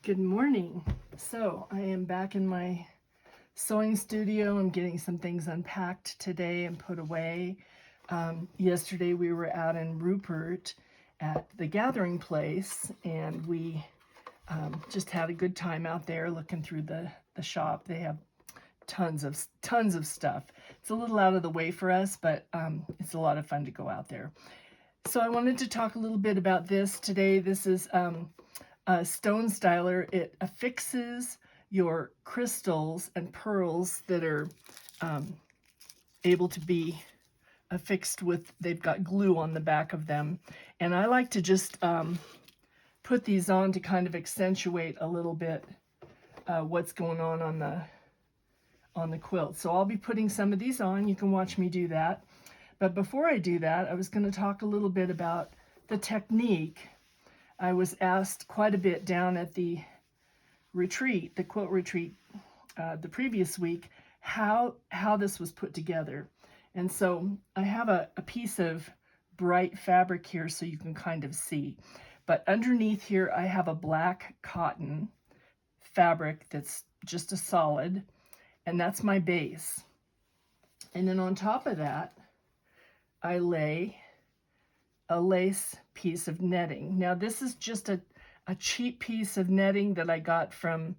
Good morning. So I am back in my sewing studio. I'm getting some things unpacked today and put away. Yesterday we were out in Rupert at the gathering place, and we just had a good time out there looking through the shop. They have tons of stuff. It's a little out of the way for us, but it's a lot of fun to go out there. So I wanted to talk a little bit about this today. This is a stone styler. It affixes your crystals and pearls that are able to be affixed with, they've got glue on the back of them. And I like to just put these on to kind of accentuate a little bit what's going on the quilt. So I'll be putting some of these on. You can watch me do that. But before I do that, I was going to talk a little bit about the technique. I was asked quite a bit down at the retreat, the quilt retreat, the previous week, how this was put together. And so I have a piece of bright fabric here so you can kind of see. But underneath here, I have a black cotton fabric that's just a solid, and that's my base. And then on top of that, I lay a lace piece of netting. Now this is just a cheap piece of netting that I got from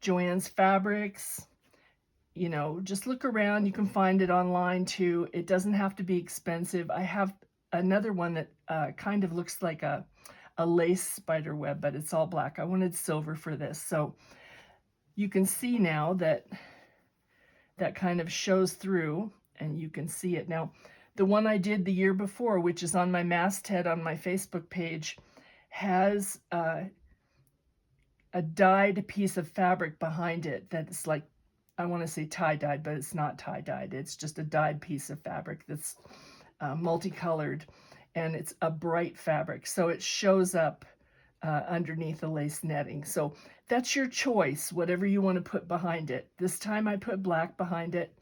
Joann's Fabrics. You know, just look around. You can find it online too. It doesn't have to be expensive. I have another one that kind of looks like a lace spider web, but it's all black. I wanted silver for this. So you can see now that kind of shows through, and you can see it. Now, the one I did the year before, which is on my masthead on my Facebook page, has a dyed piece of fabric behind it that's like, I want to say tie-dyed, but it's not tie-dyed. It's just a dyed piece of fabric that's multicolored, and it's a bright fabric. So it shows up underneath the lace netting. So that's your choice, whatever you want to put behind it. This time I put black behind it.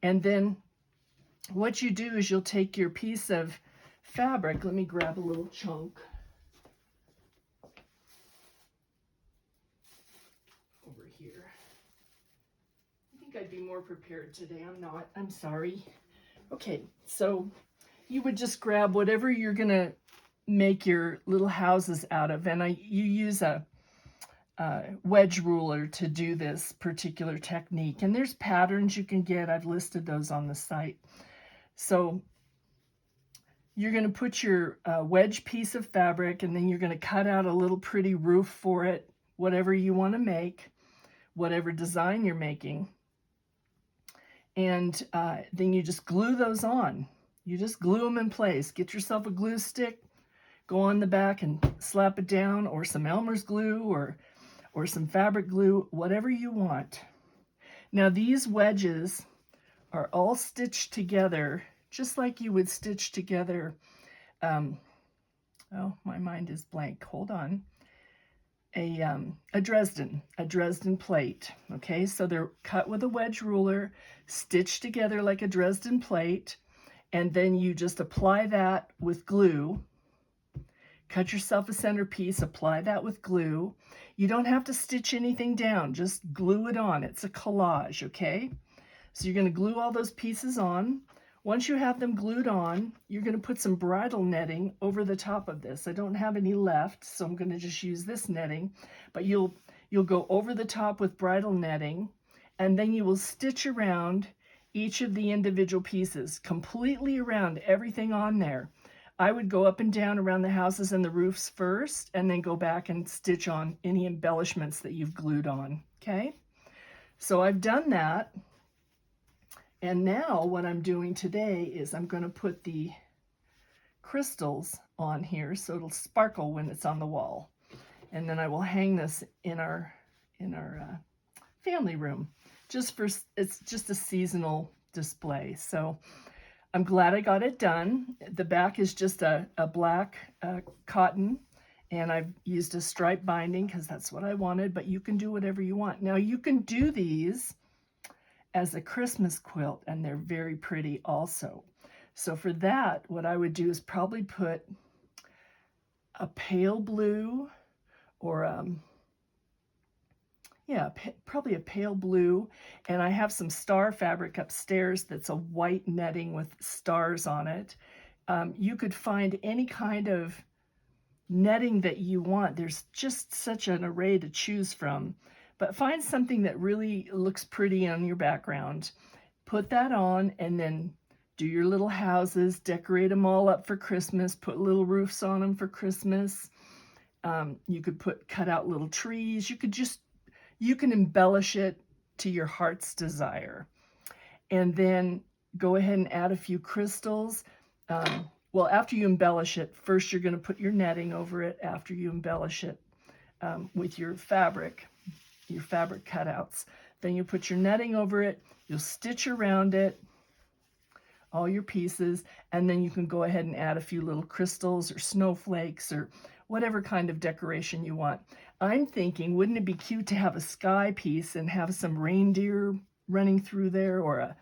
And then what you do is you'll take your piece of fabric. Let me grab a little chunk over here. I think I'd be more prepared today. I'm not. I'm sorry. Okay, so you would just grab whatever you're gonna make your little houses out of, and you use a wedge ruler to do this particular technique. And there's patterns you can get. I've listed those on the site. So you're going to put your wedge piece of fabric, and then you're going to cut out a little pretty roof for it, whatever you want to make, whatever design you're making. And then you just glue those on. You just glue them in place. Get yourself a glue stick, go on the back and slap it down, or some Elmer's glue, or some fabric glue, whatever you want. Now these wedges are all stitched together just like you would stitch together, oh, my mind is blank, hold on, a Dresden plate, okay? So they're cut with a wedge ruler, stitched together like a Dresden plate, and then you just apply that with glue. Cut yourself a centerpiece, apply that with glue. You don't have to stitch anything down, just glue it on. It's a collage, okay? So you're going to glue all those pieces on. Once you have them glued on, you're going to put some bridle netting over the top of this. I don't have any left, so I'm going to just use this netting. But you'll go over the top with bridle netting, and then you will stitch around each of the individual pieces, completely around everything on there. I would go up and down around the houses and the roofs first, and then go back and stitch on any embellishments that you've glued on, okay? So I've done that. And now what I'm doing today is I'm going to put the crystals on here so it'll sparkle when it's on the wall. And then I will hang this in our family room. It's just a seasonal display. So I'm glad I got it done. The back is just a black cotton, and I've used a stripe binding because that's what I wanted, but you can do whatever you want. Now you can do these as a Christmas quilt, and they're very pretty also. So for that, what I would do is probably put a pale blue or yeah, probably a pale blue. And I have some star fabric upstairs that's a white netting with stars on it. You could find any kind of netting that you want. There's just such an array to choose from. But find something that really looks pretty on your background. Put that on and then do your little houses, decorate them all up for Christmas, put little roofs on them for Christmas. You could cut out little trees. You can embellish it to your heart's desire. And then go ahead and add a few crystals. Well, after you embellish it, first you're going to put your netting over it after you embellish it with your fabric cutouts. Then you put your netting over it, you'll stitch around it, all your pieces, and then you can go ahead and add a few little crystals or snowflakes or whatever kind of decoration you want. I'm thinking, wouldn't it be cute to have a sky piece and have some reindeer running through there, or a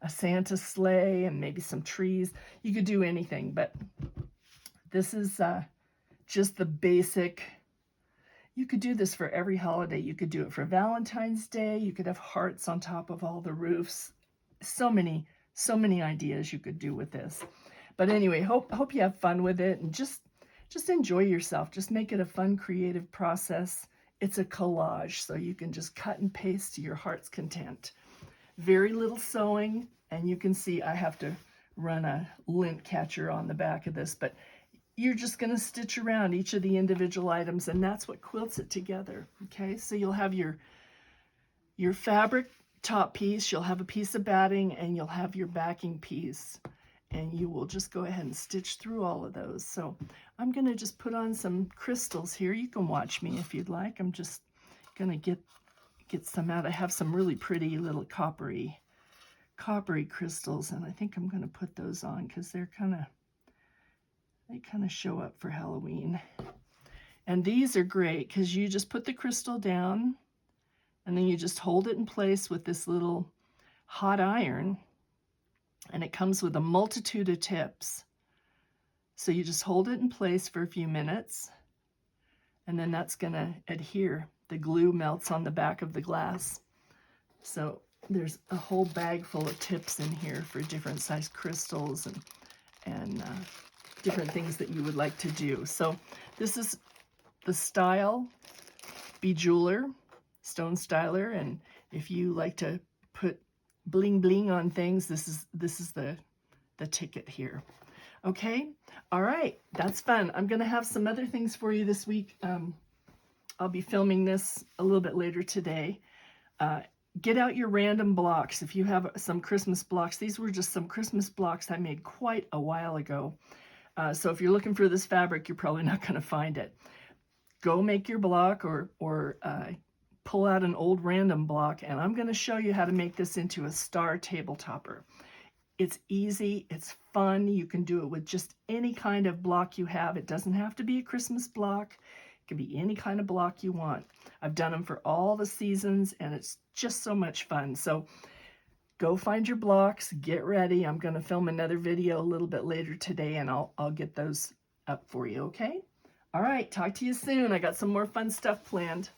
Santa sleigh and maybe some trees? You could do anything, but this is just the basic. You could do this for every holiday. You could do it for Valentine's Day. You could have hearts on top of all the roofs. So many ideas you could do with this. But anyway, hope you have fun with it, and just enjoy yourself. Just make it a fun, creative process. It's a collage, so you can just cut and paste to your heart's content. Very little sewing, and you can see I have to run a lint catcher on the back of this, but you're just going to stitch around each of the individual items, and that's what quilts it together. Okay, so you'll have your fabric top piece, you'll have a piece of batting, and you'll have your backing piece, and you will just go ahead and stitch through all of those. So I'm going to just put on some crystals here. You can watch me if you'd like. I'm just going to get some out. I have some really pretty little coppery crystals, and I think I'm going to put those on because they kind of show up for Halloween. And these are great because you just put the crystal down and then you just hold it in place with this little hot iron, and it comes with a multitude of tips. So you just hold it in place for a few minutes, and then that's going to adhere. The glue melts on the back of the glass. So there's a whole bag full of tips in here for different size crystals and different things that you would like to do. So this is the Style Bejeweler, Stone Styler, and if you like to put bling bling on things, this is the ticket here. Okay, all right, that's fun. I'm gonna have some other things for you this week. I'll be filming this a little bit later today. Get out your random blocks. If you have some Christmas blocks, these were just some Christmas blocks I made quite a while ago. So if you're looking for this fabric, you're probably not going to find it. Go make your block or pull out an old random block, and I'm going to show you how to make this into a star table topper. It's easy, it's fun. You can do it with just any kind of block you have. It doesn't have to be a Christmas block. It can be any kind of block you want. I've done them for all the seasons, and it's just so much fun. So go find your blocks, get ready. I'm going to film another video a little bit later today, and I'll get those up for you, okay? All right, talk to you soon. I got some more fun stuff planned.